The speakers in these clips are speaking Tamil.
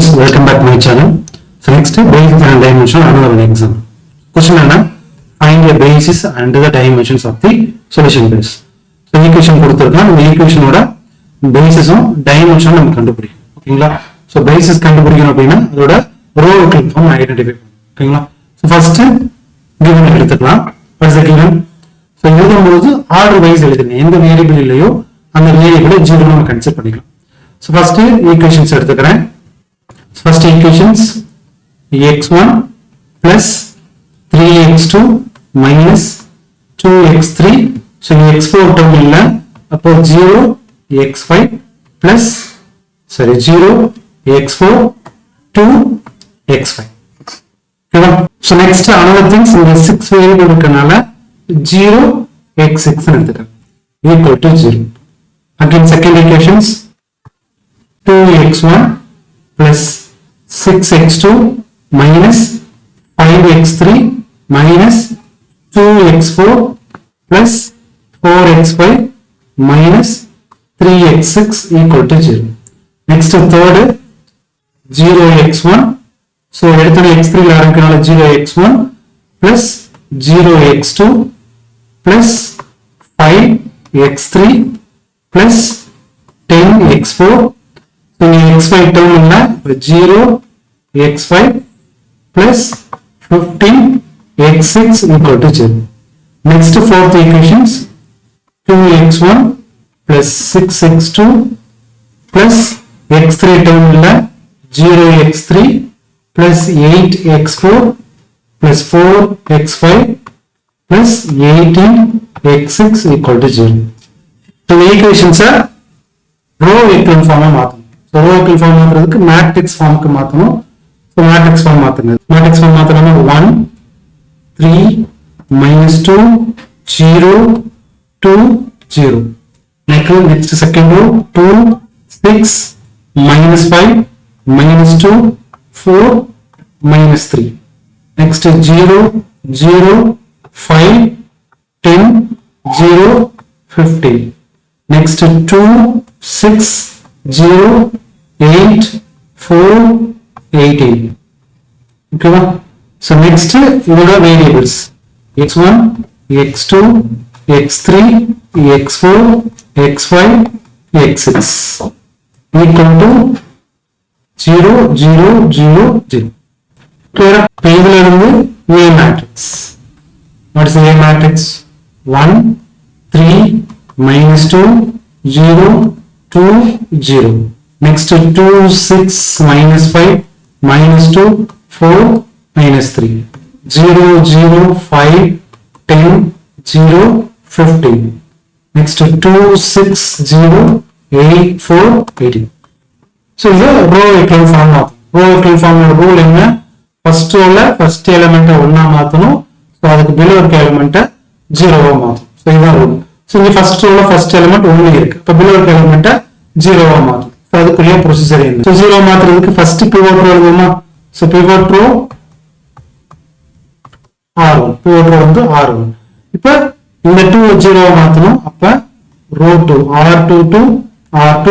students, welcome back to my channel. So next, basis and dimension, another one exam. Question is, find a basis and the dimensions of the solution base. So equation கொடுத்திருக்கான், இந்த equationோட basisம் dimension நம்ம கண்டுபிடிக்கணும். ஓகேங்களா? So basis கண்டுபிடிக்கணும் அப்படின்னா அதோட row equivalent form ஐடென்டிஃபை பண்ணணும். ஓகேங்களா? So first given எடுத்துக்கலாம். What is the given? So எழுதும்போது ஆர்டர் வைஸ் எழுதுங்க. எந்த வேரியபிள் இல்லையோ அந்த வேரியபிளை ஜீரோ நம்ம கன்சிடர் பண்ணிக்கலாம். So first equations எடுத்துக்கிறேன். First equations x1 plus 3x2 minus 2x3. So x4 term illa appo 0 x5 plus 0 x4 2 x5. Okay. So next another things in the 6 variable irukanaala 0 x6 equal to 0. Again second equations 2x1 plus 6x2 minus 5x3 minus 2x4 plus 4x5 minus 3x6 equal to 0. Next third 0x1. So x3 0x1 plus 0x2 plus 5x3 plus 10x4. So x5 term illa 0 x5 plus 15x6 equal to 0. Next fourth equations 2x1 plus 6x2 plus x3 term illa 0x3 plus 8x4 plus 4x5 plus 18x6 equal to 0. So the equations are row equivalent form மாத்தணும். So row equivalent form மாத்துறதுக்கு matrix form க்கு மாத்தணும். So matrix form மாத்துங்க. Matrix form மாத்தணும்னா 1 3 minus 2 0 2 0. Next second row 2 6 minus 5 minus 2 4 minus 3. Next 0 0 5 10 0 15. Next 2 6 0 8 4 18. Okay. So next இவரோட variables x1 x2 x3 x4 x5 x6 equal to 0 0 0 0. Clear? இதுல இருந்து A matrix. What is the A matrix? 1 3 minus 2 0 2 0. Next 2 6 minus 5 minus 2 4 minus 3 0 0 5 10 0 15. Next 2 6 0 8 4 18. So this is row equivalent form. Row equivalent form rule enna first row la first element ஒண்ணா மாத்தணும். So அதுக்கு below இருக்க element 0 ஆ மாத்தணும். So இதுதான் rule. So இந்த first row la first element 1 இருக்கு. அப்ப below இருக்க element 0 ஆ மாத்தணும். So அதுக்குரிய procedure என்ன? So 0 மாத்துறதுக்கு first pivot row எழுதுமா? So pivot row R1. Pivot row வந்து R1. இப்போ இந்த 2 0 ஆ மாத்தணும். அப்ப row 2 R2 to R2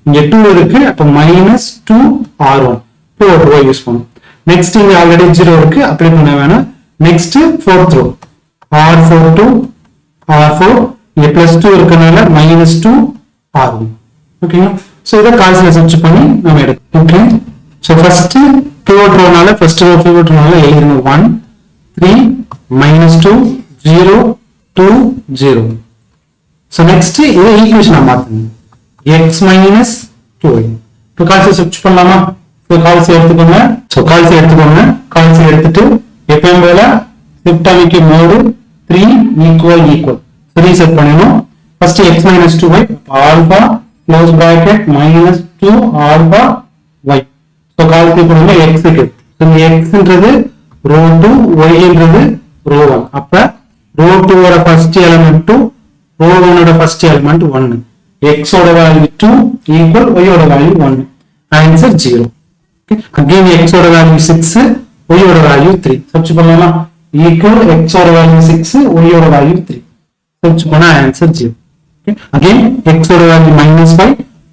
இங்க 2 இருக்கு. அப்ப minus 2 R1. pivot row use பண்ணும். Next இங்க already 0 இருக்கு. அப்ளை பண்ண வேணாம். Next fourth row R4 to R4 இங்க plus 2 இருக்கனால minus 2 R1. ஓகேங்களா? So இத கால்குலேஷன் சப்ஸ்டிட் பண்ணி நாம எடுக்கலாம். Okay. So first pivot row நால first row pivot row நால எழுதுங்க 1 3 minus 2 0 2 0. So next இத ஈக்குவேஷனா மாத்துங்க. x minus 2y. இப்போ கால்குலேஷன் சப்ஸ்டிட் பண்ணலாமா? So கால்குலேஷன் எடுத்துக்கோங்க. So கால்குலேஷன் எடுத்துட்டு எப்பவும் போல ஷிஃப்ட் அமைக்க மோட் 3 equal. So ரீசெட் பண்ணனும். First x minus 2y alpha close bracket minus 2 alpha y. So calculate பண்ணுங்க x க்கு. So x ன்றது row 2 y ன்றது row 1. அப்ப row 2 ஓட first element 2 row 1 ஓட first element 1. x ஓட value 2 equal y ஓட value 1. Answer 0. Okay. Again x ஓட value 6 y ஓட value 3. சப்ஸ்டிட் பண்ணலாமா? Equal x ஓட value 6 y ஓட value 3. சப்ஸ்டிட் பண்ணா answer 0. Okay. Again x ஓட value -5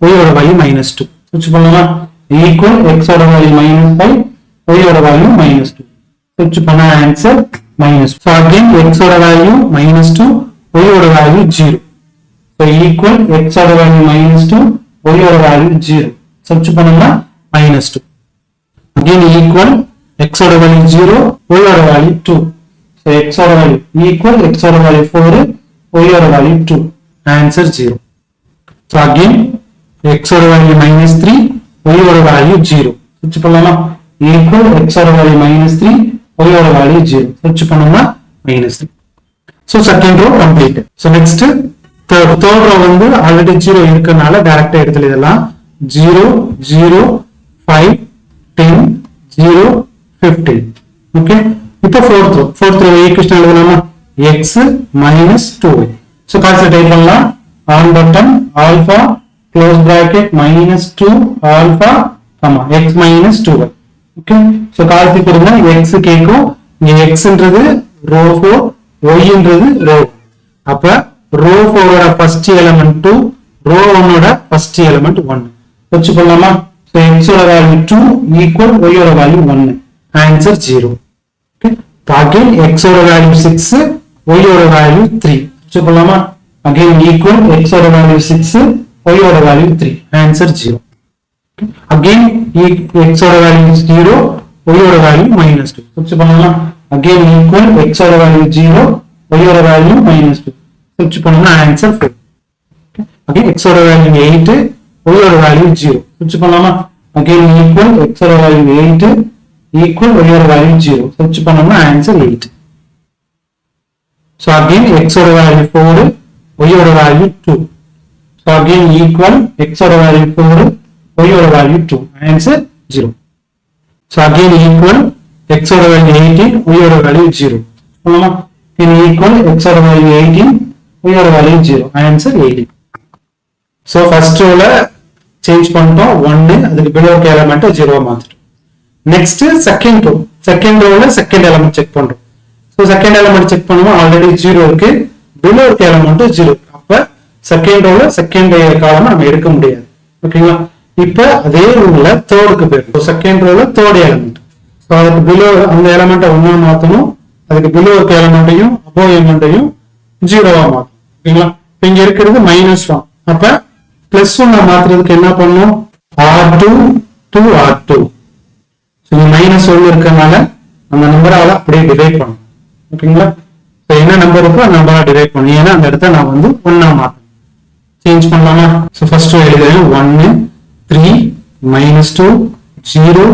y ஓட value -2. சப்ஸ்டிட் பண்ணலாமா? equal x ஓட வேல்யூ -5 y ஓட வேல்யூ -2 சப்ஸ்டிட்யூட் பண்ணா ஆன்சர் -2 so again x ஓட வேல்யூ -2 y ஓட வேல்யூ 0 so equal x ஓட வேல்யூ -2 y ஓட வேல்யூ 0 சப்ஸ்டிட்யூட் பண்ணா -2 again equal x ஓட வேல்யூ 0 y ஓட வேல்யூ 2 so x ஓட வேல்யூ equal x ஓட வேல்யூ 4 y ஓட value 2 answer 0 so again x ஓட வேல்யூ -3 y ஓட வேல்யூ 0 சப்ஸ்டிட்யூட் பண்ணலாமா equal x ஓட வேல்யூ -3 y ஓட வேல்யூ 0 சப்ஸ்டிட்யூட் பண்ணோம்னா -3 so second row completed so next third row வந்து already 0 இருக்கனால டைரக்டா எடுத்து எழுதலாம் 0 0 5 10 0 15 okay இப்போ fourth row ஈக்குவேஷன் எழுதலாமா x -2y so concept type பண்ணலாம் on button alpha close bracket -2 alpha comma x -2y okay so கால்சி கொடுங்க x கேக்கும் இங்க x ன்றது row 4 y ன்றது row அப்ப row 4 ஓட first element 2 row 1 ஓட first element 1 வெச்சு பண்ணலாமா so x ஓட வேல்யூ 2 equal y ஓட value 1 answer 0 okay again x ஓட வேல்யூ 6 y ஓட வேல்யூ 3 வெச்சு பண்ணலாமா again equal x ஓட வேல்யூ 6 y ஓட value 3 answer 0 okay again x ஓட வேல்யூ 0 y ஓட வேல்யூ -2 வெச்சு பண்ணலாமா again equal x ஓட வேல்யூ 0 y ஓட வேல்யூ -2 வெச்சு பண்ணோம்னா ஆன்சர் 4 okay again x ஓட வேல்யூ 8 y ஓட வேல்யூ 0 வெச்சு பண்ணலாமா again equal x ஓட வேல்யூ 8 equal y ஓட வேல்யூ 0 வெச்சு பண்ணோம்னா ஆன்சர் 8 so again x ஓட வேல்யூ 4 y ஓட value 2 so again equal x ஓட வேல்யூ 4 y ஓட value 2 answer 0 so again equal x ஓட வேல்யூ 18 y ஓட வேல்யூ 0 பண்ணலாமா then equal x ஓட வேல்யூ 18 y ஓட value 0 answer 18 so first rowல change பண்ணிட்டோம் 1 அதுக்கு below இருக்க எலிமெண்ட் 0 ஆ மாத்திட்டோம் next second rowல second element check பண்றோம் so second element செக் பண்ணுவோம் ஆல்ரெடி 0 இருக்கு below இருக்க எலிமெண்ட் 0 அப்ப second rowல second காலம் நம்ம எடுக்க முடியாது ஓகேங்களா இப்போ அதே ரூல்ல தேர்ட்க்கு போயிடும் so second rowல third element so அதுக்கு below அந்த எலிமெண்ட்ட 1 ஆ மாத்தணும் அதுக்கு below இருக்க எலிமெண்ட்டையும் above எலிமெண்ட்டையும் 0 ஆ மாத்தணும் ஓகேங்களா இங்க இருக்குது -1 அப்ப +1 ஆ மாத்துறதுக்கு என்ன பண்ணனும் r2 to r2 so இங்க -1 இருக்கனால அந்த நம்பரால அப்படியே டிவைட் பண்ணனும் ஓகேங்களா சோ என்ன நம்பர் இருக்கோ அந்த நம்பரை டிவைட் பண்ணனும் ஏன்னா அந்த இடத்தை நான் வந்து 1 ஆ மாத்தணும் சேஞ்ச் பண்ணலாமா சோ ஃபர்ஸ்ட் ரோ எழுதுறேன் 1 3 -2 0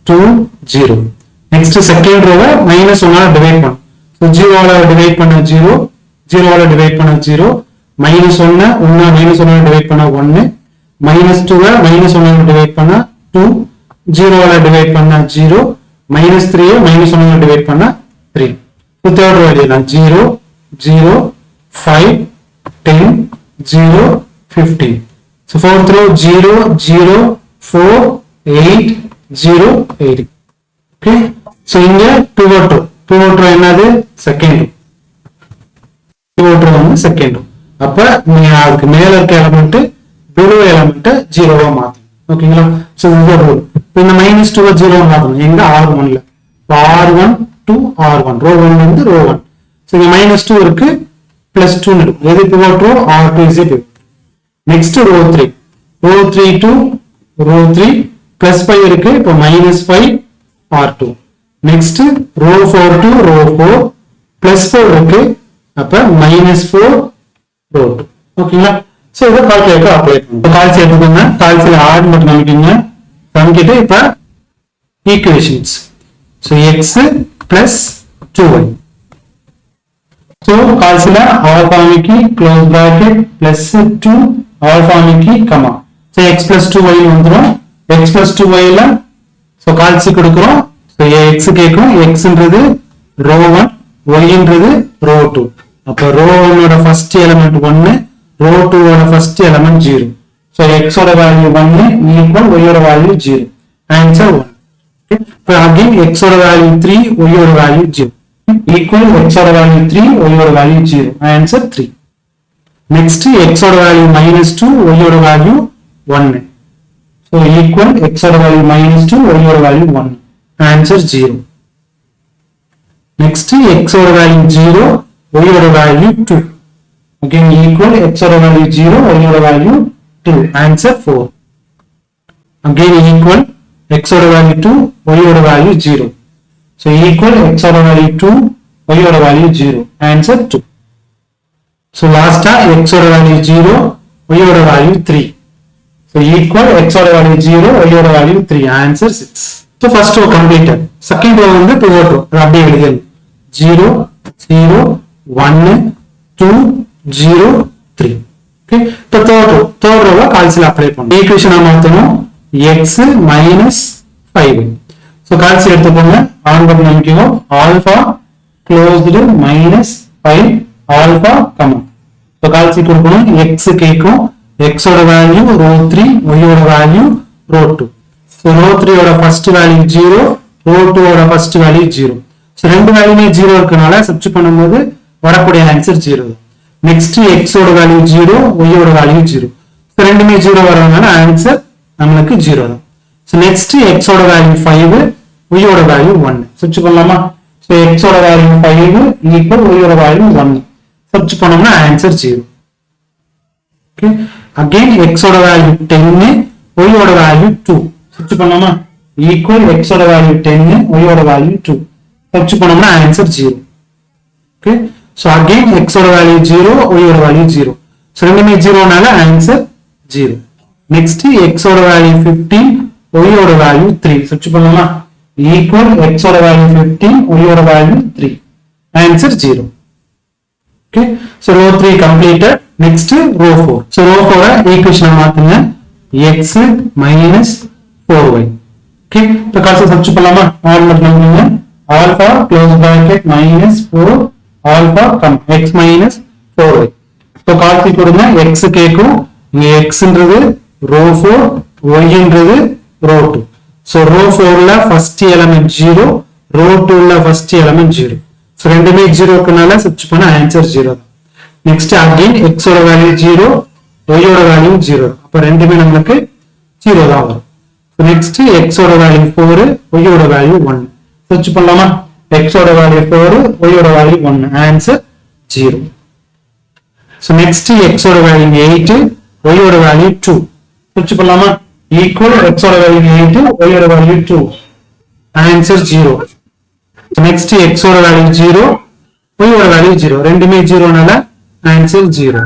2 0 நெக்ஸ்ட் செகண்ட் ரோவை -1 ஆல டிவைட் பண்ணனும் சோ 0 ஆல டிவைட் பண்ணா 0 0 ஆல டிவைட் பண்ணா 0 -1 1 -1 ஆல டிவைட் பண்ணா 1 -2 -1 ஆல டிவைட் பண்ணா 2 0 ஆல டிவைட் பண்ணா 0 -3 -1 ஆல டிவைட் பண்ணா 3 so third row எழுதலாம் 0 0 5 10 0 15 so fourth row 0 0 4 8 0 8 okay so இங்க pivot row என்னது செகண்ட் pivot row வந்து செகண்ட் அப்ப நீங்க அதுக்கு மேல இருக்க எலிமெண்ட் below எலிமெண்ட் 0 ஆ மாத்தணும் ஓகேங்களா சோ இந்த ரூல் இந்த -2 ஆ 0 ஆ மாத்தணும் எங்க r1 ல r1 to r1 row 1 வந்து row 1 சோ இங்க -2 இருக்கு +2 இருக்கு எது pivot row r2 is a pivot next row 3 to row 3 +5 இருக்கு இப்போ -5 r2 next row 4 to row 4 +4 இருக்கு அப்ப -4 row 2 ஓகேங்களா சோ இத கால்குலேட்டர் அப்ளை பண்ணுங்க கால்குலேட் எடுத்துக்கோங்க கால்குலேட்டர் ஆட் மட்டும் காமிக்கீங்க காமிக்கிட்டு இப்ப equations so x plus 2y so calculator ஆல்பாமிக்கு க்ளோஸ் பிராக்கெட் +2 ஆல்பாமிக்கு comma so x plus 2y வந்துரும் x plus 2y ல so கால்சி கொடுக்கிறோம் so x கேக்கும் x ன்றது row 1 y ன்றது row 2 அப்ப row 1 ஓட first element 1 row 2 ஓட first element 0 so x ஓட வேல்யூ 1 equal y ஓட value 0 answer 1 okay so again x ஓட வேல்யூ 3 y ஓட வேல்யூ 0 equal x ஓட வேல்யூ 3 y ஓட வேல்யூ 0 answer 3 next x ஓட வேல்யூ -2 y ஓட value 1 So equal x oda value minus 2, y oda value 1. Answer 0. Next x oda value 0, y oda value 2. Again equal x oda value 0, y oda value 2. Answer 4. Again equal x oda value 2, y oda value 0. So equal x oda value 2, y oda value 0. Answer 2. So last x oda value 0, y oda value 3. So equal x oda value 0, y oda value 3. Answer 6. So first row completed. Second row வந்து pivot row. அப்படியே எழுதுங்க. 0, 0, 1, 2, 0, 3. Okay. இப்போ third row கால்சியில் அப்ளை பண்ணணும். ஈக்குவேஷனை மாற்றணும். x minus 5. So கால்சியில் எடுத்துக்கோங்க. ஆன் பட்டன் அமைக்கணும். Alpha closed minus 5 alpha comma. So கால்சி கொடுக்கணும். x கேட்கும். x oda value row 3, y oda value row 2. So row 3 oda first value 0, row 2 oda first value 0. So ரெண்டு வேல்யூமே 0 இருக்கனால சப்ஸ்டிட்யூட் பண்ணும்போது வரக்கூடிய answer 0. Next x oda value 0, y oda value 0. So ரெண்டுமே 0 வரதுனால ஆன்சர் நமக்கு 0 தான். So next x oda value 5, y oda value 1. Substitute பண்ணலாமா? So x oda value 5 equal y oda value 1. Substitute பண்ணோம்னா answer 0. Okay. Again x oda value 10, y oda value 2. Substitute பண்ணலாமா? Equal x oda value 10, y oda value 2. Substitute பண்ணோம்னா answer 0. Okay. So again x oda value 0, y oda value 0. So ரெண்டுமே 0 னால answer 0. Next x oda value 15, y oda value 3. Substitute பண்ணலாமா? Equal x oda value 15, y oda value 3. Answer 0. Okay. So row 3 completed. Next row 4. So row 4 equation மாத்துங்க. x minus 4y. Okay. இப்போ கால்சி சப்ஸ்டிட்யூட் பண்ணலாமா? ஆல் பண்ணுங்க. Alpha close bracket minus 4 alpha come x minus 4y. இப்போ கால்சி கொடுங்க. x கேக்கும். இங்க xன்றது row 4, y-ன்றது row 2. So row 4ல first element 0, row 2ல first element 0. So ரெண்டுமே 0 க்குனால சப்ஸ்டிட்யூட் பண்ண ஆன்சர் 0 தான். Next again x oda value 0, y oda value 0. அப்ப ரெண்டுமே நமக்கு 0 தான் வரும். So next x oda value 4, y oda value 1. Search பண்ணலாமா? x oda value 4, y oda value 1. Answer 0. So next x oda value 8, y oda value 2. Search பண்ணலாமா? Equal x oda value 8, y oda value 2. Answer 0. So next x oda value 0, y oda value 0. ரெண்டுமே 0 னால answer 0.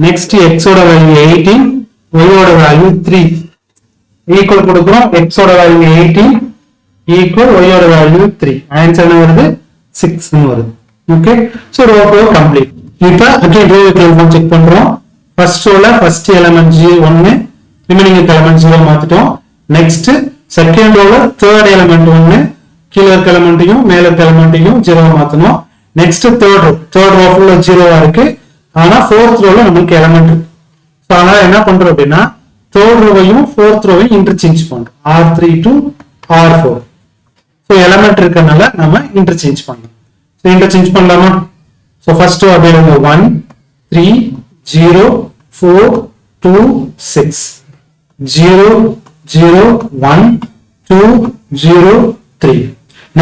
Next x oda value 18, y oda value 3. Equal கொடுக்கிறோம். x oda value 18 equal y oda value 3. Answer என்ன வருது? 6 னு வருது. Okay. So row 4 complete. இப்போ again row equal form check பண்றோம். First rowல first element 1, remaining element 0 மாத்திட்டோம். Next second rowல third element 1, கீழ இருக்க எலிமெண்ட்டையும் மேல இருக்க எலிமெண்ட்டையும் 0 மாத்தணும். Next third row full 0 இருக்கு. ஆனா fourth rowல நமக்கு எலிமெண்ட் இருக்கு. சோ அதனால என்ன பண்றோம் அப்படினா third rowவையும் fourth rowவையும் இன்டர்சேஞ்ச் பண்றோம். R3 to R4. So element இருக்கனால நாம இன்டர்சேஞ்ச் பண்றோம். சோ இன்டர்சேஞ்ச் பண்ணலாமா? சோ ஃபர்ஸ்ட் row அப்படியே 1 3 0 4 2 6 0 0 1 2 0 3.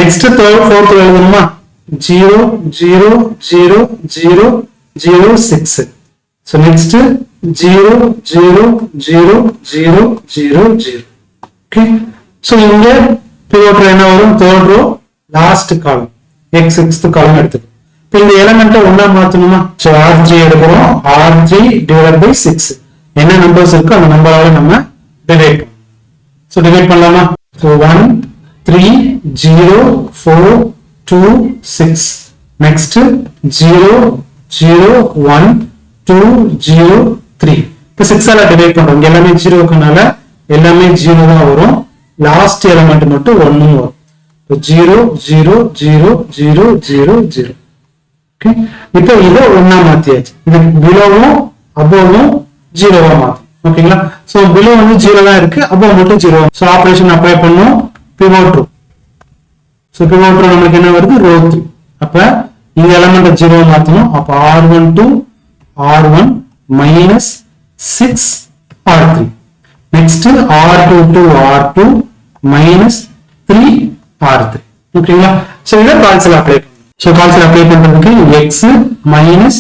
Next third fourth row எழுதணுமா? 0 0 0 0 0 6. So next 0 0 0 0 0 0. Okay. So இங்க pivot row என்ன வரும்? third row last column x sixth column எடுத்துக்கோ. இப்போ இந்த எலிமெண்ட்டை ஒண்ணா மாத்தணுமா? So r3 எடுக்கிறோம். r3 divided by 6. என்ன நம்பர்ஸ் இருக்கோ அந்த நம்பரால நம்ம டிவைட் பண்ணலாம். So டிவைட் பண்ணலாமா? So 1 3 0 4 2 6. Next 0 0 1 2 0 3. இப்போ 6 ஆல டிவைட் பண்றோம். எல்லாமே 0 க்குனால எல்லாமே 0 தான் வரும். லாஸ்ட் எலிமெண்ட் மட்டும் 1 வரும். இப்போ 0 0 0 0 0 0. ஓகே. இப்போ இத ஒண்ணா மாத்தியாச்சு. இது பிலோவும் அபோவும் 0வா மாத்தும். ஓகேங்களா? சோ பிலோ வந்து 0 தான் இருக்கு, அபோவ் மட்டும் 0. சோ ஆபரேஷன் அப்ளை பண்ணோம். pivot row. So pivot row நமக்கு என்ன வருது? row 3. அப்ப இந்த எலிமெண்ட் 0 மாத்தணும். அப்ப r1 to r1 minus 6 r3. next R2 to R2 minus 3 R3. ஓகேங்களா? சோ இத கால்குலேட் அப்ளை பண்ணுங்க. சோ கால்குலேட் அப்ளை பண்றதுக்கு x minus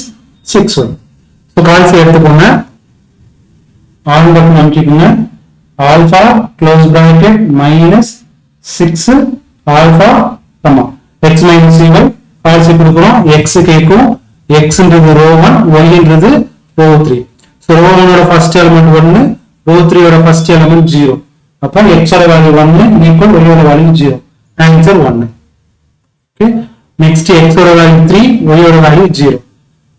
6y. So calculate எடுத்துக்கோங்க. ஆன் பட்டன் அமுக்கிக்கோங்க. Alpha close bracket minus 6 alpha comma x minus y calculate கொடுக்கிறோம். x கேக்கும் x ன்றது ரோ 1 y ன்றது ரோ 3. சோ ரோ 1 ஓட ஃபர்ஸ்ட் எலிமெண்ட் 1 ரோ 3 ஓட ஃபர்ஸ்ட் எலிமெண்ட் 0. அப்ப x ஓட வேல்யூ 1 ஈக்குவல் y ஓட value 0. Answer 1. Okay next x ஓட வேல்யூ 3 y ஓட வேல்யூ 0.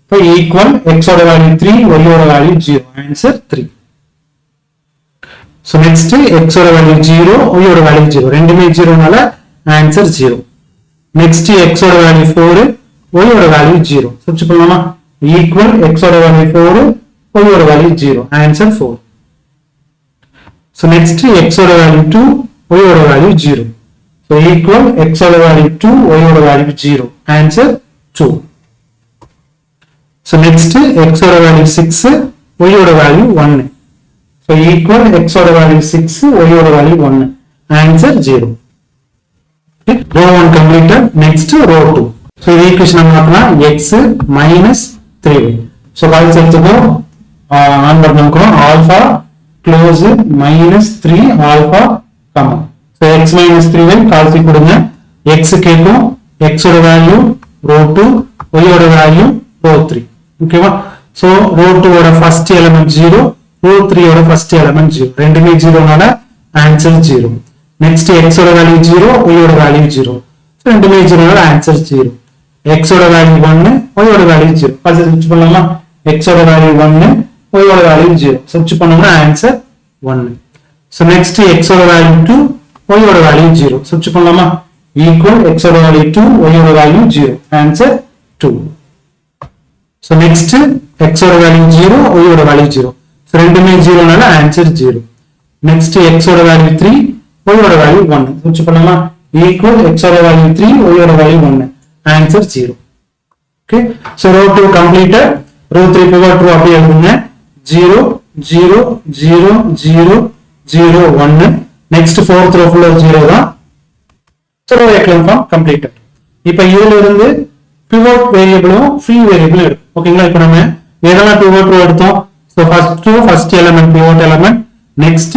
அப்ப ஈக்குவல் x ஓட வேல்யூ 3 y ஓட value 0. Answer 3. So next x ஓட வேல்யூ 0 y ஓட வேல்யூ 0. ரெண்டுமே 0 னால ஆன்சர் 0. நெக்ஸ்ட் x ஓட வேல்யூ 4 y ஓட வேல்யூ 0. சப்ஸ்டிட்யூட் பண்ணலாமா? ஈக்குவல் x ஓட வேல்யூ 4 y ஓட value 0. Answer 4. So next x ஓட வேல்யூ 2 y ஓட வேல்யூ 0. சோ ஈக்குவல் x ஓட வேல்யூ 2 y ஓட value 0. Answer 2. So next x ஓட வேல்யூ 6 y ஓட வேல்யூ 1. சோ ஈக்குவல் x ஓட வேல்யூ 6 y ஓட value 1. Answer 0. row 1 completed. next row 2. so the equation நம்ம பார்க்கலாம் x minus 3y. so calculate எடுத்துக்கோ. ஆன் பட்டன் அமுக்குறோம். Alpha close minus 3 alpha comma. so x minus 3y calculate கொடுங்க. x கேக்கும் x ஓட வேல்யூ row 2 y ஓட வேல்யூ row 3. ஓகேவா? so row 2 ஓட ஃபர்ஸ்ட் எலிமெண்ட் 0 row 3 ஓட ஃபர்ஸ்ட் எலிமெண்ட் 0. ரெண்டுமே 0 னால ஆன்சர் 0. next x ஓட வேல்யூ 0 y ஓட வேல்யூ 0. சோ ரெண்டுமே 0 னால ஆன்சர் 0. x ஓட வேல்யூ 1 y ஓட வேல்யூ 0. சப்ஸ்டிட்யூட் பண்ணலாமா? x ஓட வேல்யூ 1 y ஓட வேல்யூ 0. சப்ஸ்டிட்யூட் பண்ணோம்னா ஆன்சர் 1. சோ நெக்ஸ்ட் x ஓட வேல்யூ 2 y ஓட வேல்யூ 0. சப்ஸ்டிட்யூட் பண்ணலாமா? ஈக்குவல் x ஓட வேல்யூ 2 y ஓட value 0. Answer 2. So next x ஓட வேல்யூ 0 y ஓட வேல்யூ 0. சோ ரெண்டுமே 0 னால ஆன்சர் 0. நெக்ஸ்ட் x ஓட வேல்யூ 3 y ஓட வேல்யூ 1. சப்ஸ்டிட்யூட் பண்ணலாமா? ஈக்குவல் x ஓட வேல்யூ 3 y ஓட value 1. Answer 0. Okay so row 2 completed. row 3 pivot row அப்படியே எழுதுங்க. 0 0 0 0 0 1. next fourth row full 0 தான். so row echelon form completed. இப்போ இதுல இருந்து pivot variable free variable எடுக்கும். ஓகேங்களா? இப்போ நம்ம எதெல்லாம் pivot row எடுத்தோம்? so first element pivot element, next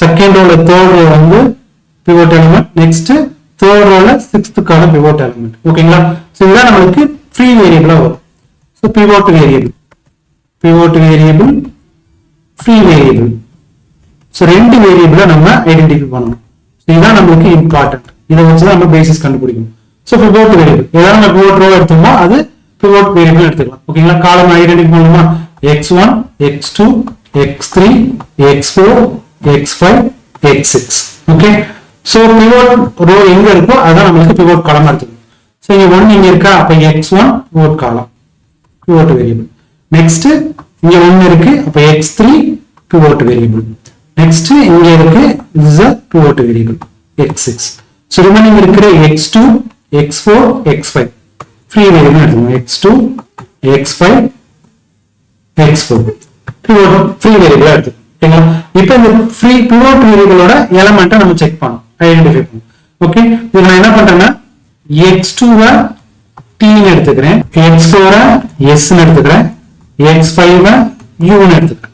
second row third row வந்து pivot element, next third row sixth கான pivot element. ஓகேங்களா? சோ இதுதான் நமக்கு free variable வரும். So pivot variable free variable. So ரெண்டு வேரியபிளை நம்ம ஐடென்டிஃபை பண்ணணும். இதுதான் நமக்கு இம்பார்ட்டன்ட். இதை வச்சு தான் நம்ம பேசிஸ் கண்டுபிடிக்கணும். சோ pivot variable ஏதாவது நம்ம pivot row எடுத்தோமோ அது pivot variable எடுத்துக்கலாம். ஓகேங்களா? காலம் ஐடென்டிஃபை பண்ணணுமா? x1 x2 x3 x4 x5 x6. Okay so pivot row எங்க இருக்கோ அதான் நமக்கு pivot column எடுத்துக்கணும். சோ இங்க 1 இங்க இருக்கா, அப்ப x1 pivot column pivot variable. Next இங்க 1 இருக்கு, அப்ப x3 pivot variable. நெக்ஸ்ட் இங்க இருக்கு this is a pivot variable x6. So remaining இருக்கிற x2 x4 x5 free variable எடுத்துக்கணும். x2 x5 x4 pivot free variable எடுத்துக்கணும். ஓகேங்களா? இப்போ இந்த ஃப்ரீ pivot variable ஓட எலிமெண்ட்டை நம்ம செக் பண்ணனும், ஐடென்டிஃபை பண்ணனும். ஓகே இப்போ நான் என்ன பண்றேன்னா x2 வை t ன்னு எடுத்துக்கிறேன், x4 வை s ன்னு எடுத்துக்கிறேன், x5 வை u ன்னு எடுத்துக்கிறேன்.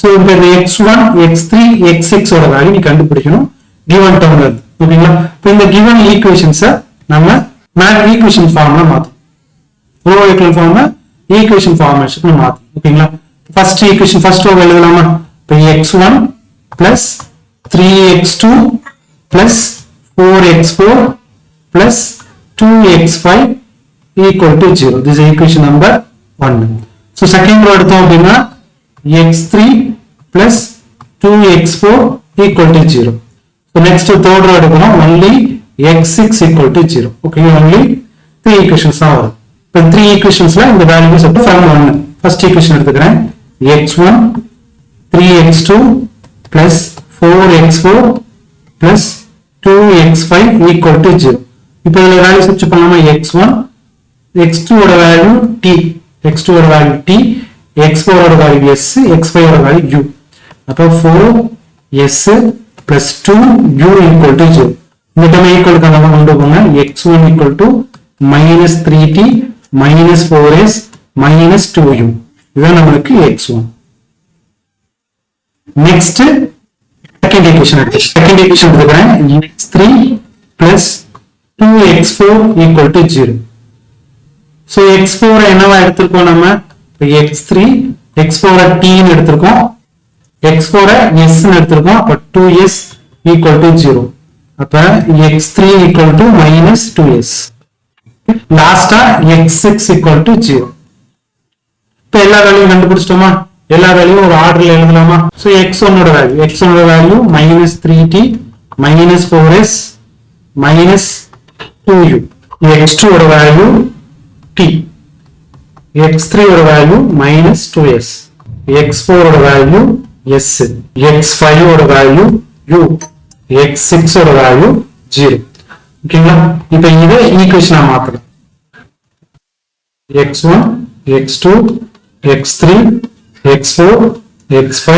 சோ இப்போ இந்த x1 x3 x6 ஓட வேல்யூ நீ கண்டுபிடிக்கணும் given termல இருந்து. ஓகேங்களா? இப்போ இந்த given ஈக்குவேஷன்ஸை நம்ம மேத் ஈக்குவேஷன் ஃபார்ம்ல மாத்தணும். ரோ echelon ஃபார்ம்ல ஈக்குவேஷன் ஃபார்மேஷனுக்கு மாத்தணும். ஓகேங்களா? ஃபர்ஸ்ட் ஈக்குவேஷன் ஃபர்ஸ்ட் ரோ எழுதலாமா? இப்போ x1 plus 3x2 plus 4x4 plus 2x5 equal to 0. This is equation number 1. So second row எடுத்தோம் அப்படின்னா x3 plus 2x4 equal to 0. So next third row எடுக்கணும், only x6 equal to 0. Okay, only 3 equations தான் வரும். இப்போ 3 equationsல இந்த values எடுத்து from 1. First equation எடுத்துக்கிறேன், x1 3x2 plus 4x4 plus 2x5 equal to 0. இப்போ இதுல வேல்யூ சப்ஸ்டிட்யூட் பண்ணலாமா? x1 x2 ஓட வேல்யூ t, x2 ஓட வேல்யூ t, x4 ஓட வேல்யூ s, x5 ஓட வேல்யூ u. அப்போ 4 s plus 2u equal to 0. இந்த term equal க்கு நம்ம கொண்டு போங்க. x1 equal to minus 3t minus 4s minus 2u. இதுதான் நமக்கு x1. Next, second equation எடுத்துக்கிறேன். x3 plus 2x4 equal to 0. So x4 என்னவா எடுத்திருக்கோம் நம்ம? x3 x4 t ன்னு எடுத்திருக்கோம். x4 s ன்னு எடுத்திருக்கோம். அப்ப 2s equal to 0. அப்ப x3 equal to minus 2s. லாஸ்டா x6 equal to 0. இப்ப எல்லா வேல்யூவும் கண்டுபிடிச்சிட்டோமா? எல்லா வேல்யூவும் ஒரு ஆர்டர்ல எழுதலாமா? சோ x1 ஓட value minus 3t minus 4s minus 2u. x2 ஓட வேல்யூ t. x3 ஓட வேல்யூ minus 2s. x4 ஓட வேல்யூ s. x5 ஓட வேல்யூ u. x6 ஓட வேல்யூ 0. ஓகேங்களா? இப்ப இத ஈக்குவேஷனா மாத்தலாம். x1 x2 x3 x4 x5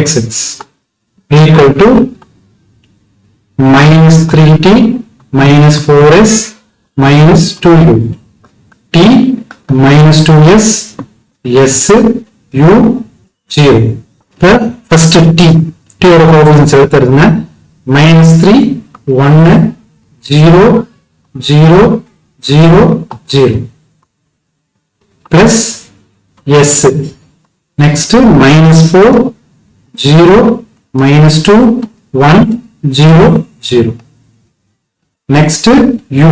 x6 equal to minus 3t minus 4s minus 2u t minus 2s s u 0. இப்ப first t ஓட கோஎஃபிஷியன்ட்ஸ் எடுத்துருங்க. minus 3 1 0 0 0 0 plus s. Next minus 4 0 minus 2 1 0 0. Next u.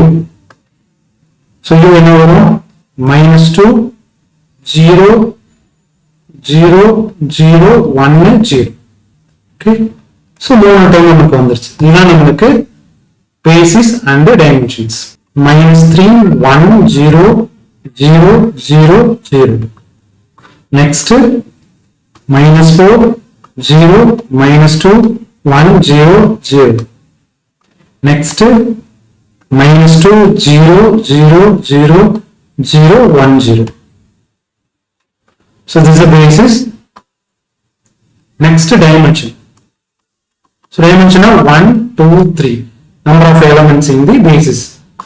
So u என்ன வரும்? minus 2 0 0 0 1 0. Okay. So மூணு டைம் நமக்கு வந்துருச்சு. இதுதான் நமக்கு basis and dimensions. minus 3 1 0 0 0 0. Next minus 4 0 minus 2 1 0 0. Next minus 2 0 0 0 0 1 0. So this is the basis. Next dimension. So dimension of 1 2 3 number of elements in the basis.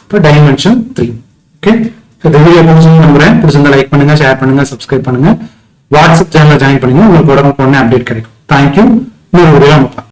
So dimension 3. Okay. So இந்த வீடியோ பிடிச்சிருந்தா நம்புறேன். பிடிச்சிருந்தா லைக் பண்ணுங்க, ஷேர் பண்ணுங்க, சப்ஸ்கிரைப் பண்ணுங்க. வாட்ஸ்அப் சேனல்ல ஜாயின் பண்ணுங்க. உங்களுக்கு உடனே அப்டேட் கிடைக்கும். தேங்க்யூ. இன்னொரு வீடியோல பார்க்கலாம்.